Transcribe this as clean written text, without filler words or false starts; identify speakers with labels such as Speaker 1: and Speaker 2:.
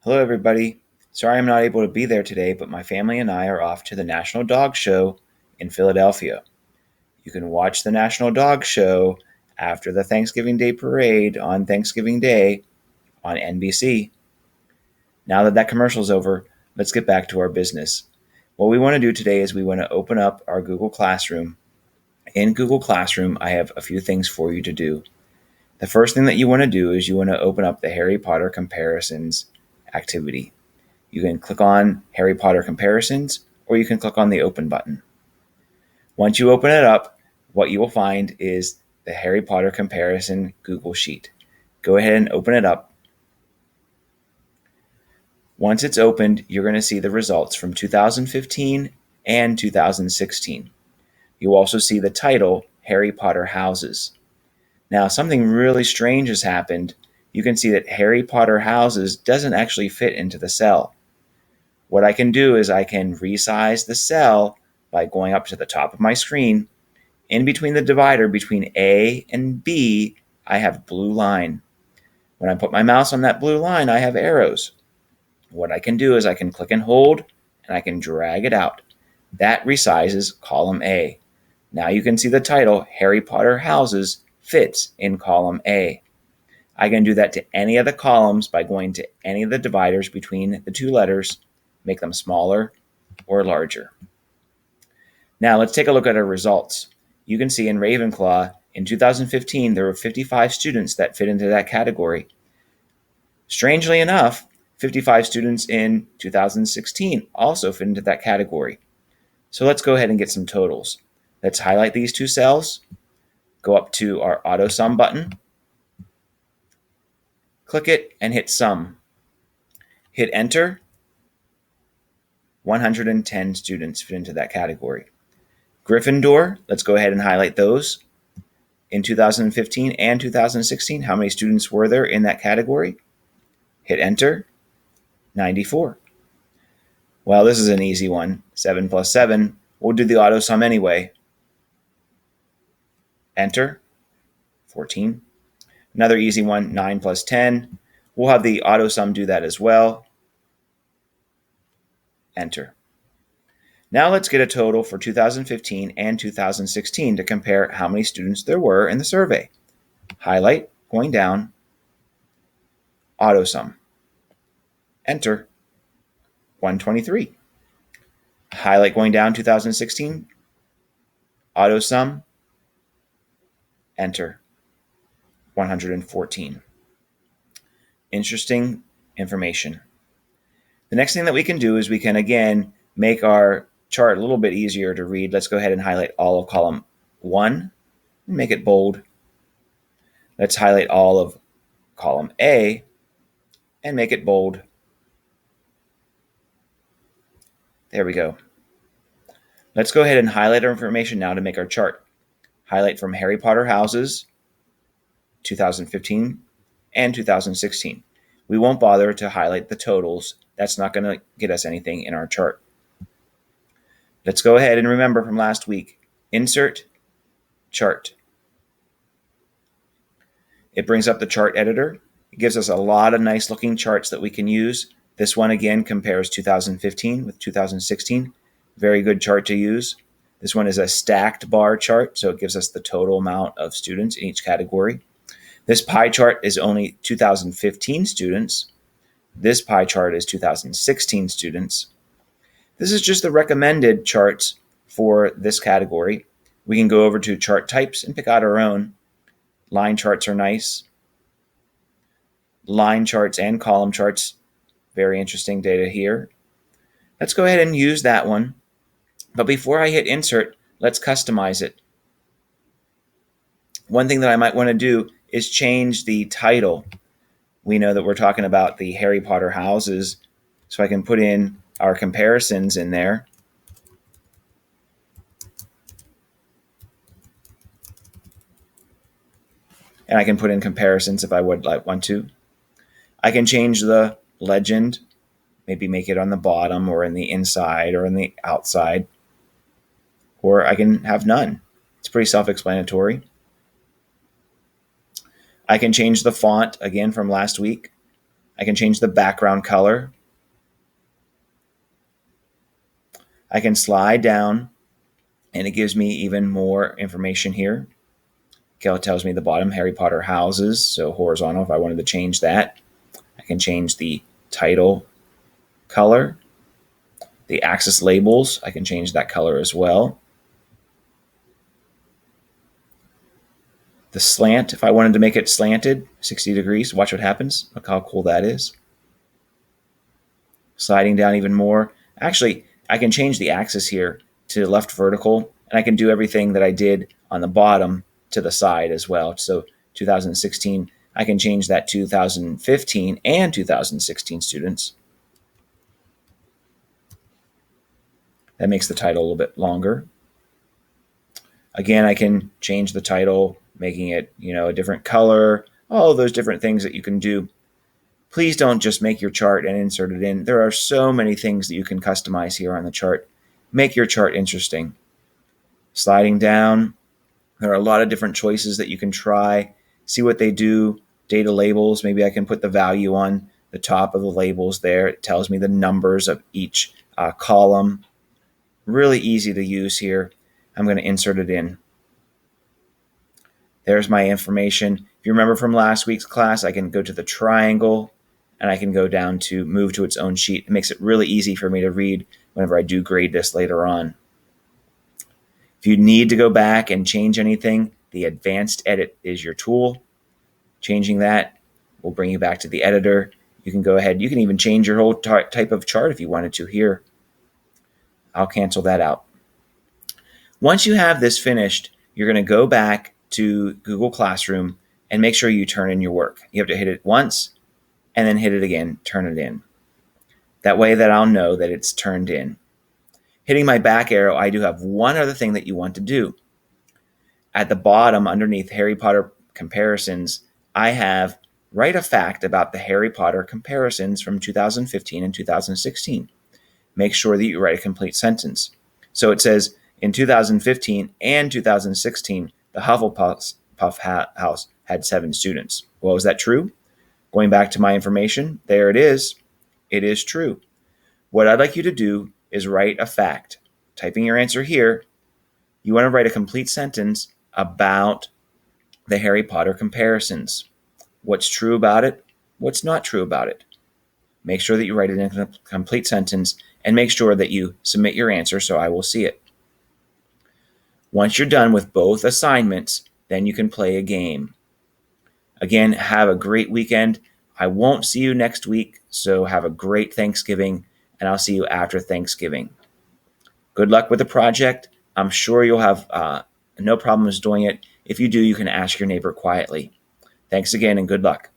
Speaker 1: Hello, everybody. Sorry I'm not able to be there today, but my family and I are off to the National Dog Show in Philadelphia. You can watch the National Dog Show after the Thanksgiving Day Parade on Thanksgiving Day on NBC. Now that that commercial's over, let's get back to our business. What we want to do today is we want to open up our Google Classroom. In Google Classroom, I have a few things for you to do. The first thing that you want to do is you want to open up the Harry Potter Comparisons activity. You can click on Harry Potter Comparisons, or you can click on the Open button. Once you open it up, what you will find is the Harry Potter Comparison Google Sheet. Go ahead and open it up. Once it's opened, you're going to see the results from 2015 and 2016. You'll also see the title, Harry Potter Houses. Now, something really strange has happened. You can see that Harry Potter Houses doesn't actually fit into the cell. What I can do is I can resize the cell by going up to the top of my screen. In between the divider between A and B, I have a blue line. When I put my mouse on that blue line, I have arrows. What I can do is I can click and hold, and I can drag it out. That resizes column A. Now you can see the title, Harry Potter Houses, fits in column A. I can do that to any of the columns by going to any of the dividers between the two letters, make them smaller or larger. Now let's take a look at our results. You can see in Ravenclaw, in 2015, there were 55 students that fit into that category. Strangely enough, 55 students in 2016 also fit into that category. So let's go ahead and get some totals. Let's highlight these two cells, go up to our Auto Sum button, click it and hit Sum. Hit Enter. 110 students fit into that category. Gryffindor, let's go ahead and highlight those. In 2015 and 2016, how many students were there in that category? Hit Enter. 94. Well, this is an easy one. 7 plus 7. We'll do the auto sum anyway. Enter. 14. Another easy one. 9 plus 10. We'll have the auto sum do that as well. Enter. Now let's get a total for 2015 and 2016 to compare how many students there were in the survey. Highlight, going down, auto sum. Enter. 123. Highlight, going down, 2016, auto sum, enter. 114. Interesting information. The next thing that we can do is we can again make our chart a little bit easier to read. Let's go ahead and highlight all of column 1 and make it bold. Let's highlight all of column A and make it bold. There we go. Let's go ahead and highlight our information now to make our chart. Highlight from Harry Potter Houses, 2015 and 2016. We won't bother to highlight the totals. That's not going to get us anything in our chart. Let's go ahead and remember from last week, insert, chart. It brings up the chart editor. It gives us a lot of nice looking charts that we can use. This one again compares 2015 with 2016. Very good chart to use. This one is a stacked bar chart, so it gives us the total amount of students in each category. This pie chart is only 2015 students. This pie chart is 2016 students. This is just the recommended charts for this category. We can go over to chart types and pick out our own. Line charts are nice. Line charts and column charts, very interesting data here. Let's go ahead and use that one. But before I hit insert, let's customize it. One thing that I might want to do is change the title. We know that we're talking about the Harry Potter houses, so I can put in our comparisons in there. And I can put in comparisons if I would want to. I can change the legend, maybe make it on the bottom or in the inside or in the outside. Or I can have none. It's pretty self-explanatory. I can change the font again from last week. I can change the background color. I can slide down and it gives me even more information here. Okay, it tells me the bottom Harry Potter houses, so horizontal if I wanted to change that. I can change the title color. The axis labels, I can change that color as well. The slant, if I wanted to make it slanted 60 degrees, watch what happens. Look how cool that is. Sliding down even more. Actually, I can change the axis here to left vertical, and I can do everything that I did on the bottom to the side as well. So 2016, I can change that 2015 and 2016 students. That makes the title a little bit longer. Again, I can change the title, making it, a different color, all those different things that you can do. Please don't just make your chart and insert it in. There are so many things that you can customize here on the chart. Make your chart interesting. Sliding down, there are a lot of different choices that you can try. See what they do. Data labels, maybe I can put the value on the top of the labels there. It tells me the numbers of each column. Really easy to use here. I'm going to insert it in. There's my information. If you remember from last week's class, I can go to the triangle and I can go down to move to its own sheet. It makes it really easy for me to read whenever I do grade this later on. If you need to go back and change anything, the advanced edit is your tool. Changing that will bring you back to the editor. You can go ahead. You can even change your whole type of chart if you wanted to here. I'll cancel that out. Once you have this finished, you're going to go back to Google Classroom and make sure you turn in your work. You have to hit it once and then hit it again, turn it in. That way that I'll know that it's turned in. Hitting my back arrow, I do have one other thing that you want to do. At the bottom, underneath Harry Potter comparisons, I have write a fact about the Harry Potter comparisons from 2015 and 2016. Make sure that you write a complete sentence. So it says, in 2015 and 2016, the Hufflepuff house had 7 students. Well, is that true? Going back to my information, there it is. It is true. What I'd like you to do is write a fact. Typing your answer here, you want to write a complete sentence about the Harry Potter comparisons. What's true about it? What's not true about it? Make sure that you write it in a complete sentence and make sure that you submit your answer so I will see it. Once you're done with both assignments, then you can play a game. Again, have a great weekend. I won't see you next week, so have a great Thanksgiving, and I'll see you after Thanksgiving. Good luck with the project. I'm sure you'll have no problems doing it. If you do, you can ask your neighbor quietly. Thanks again, and good luck.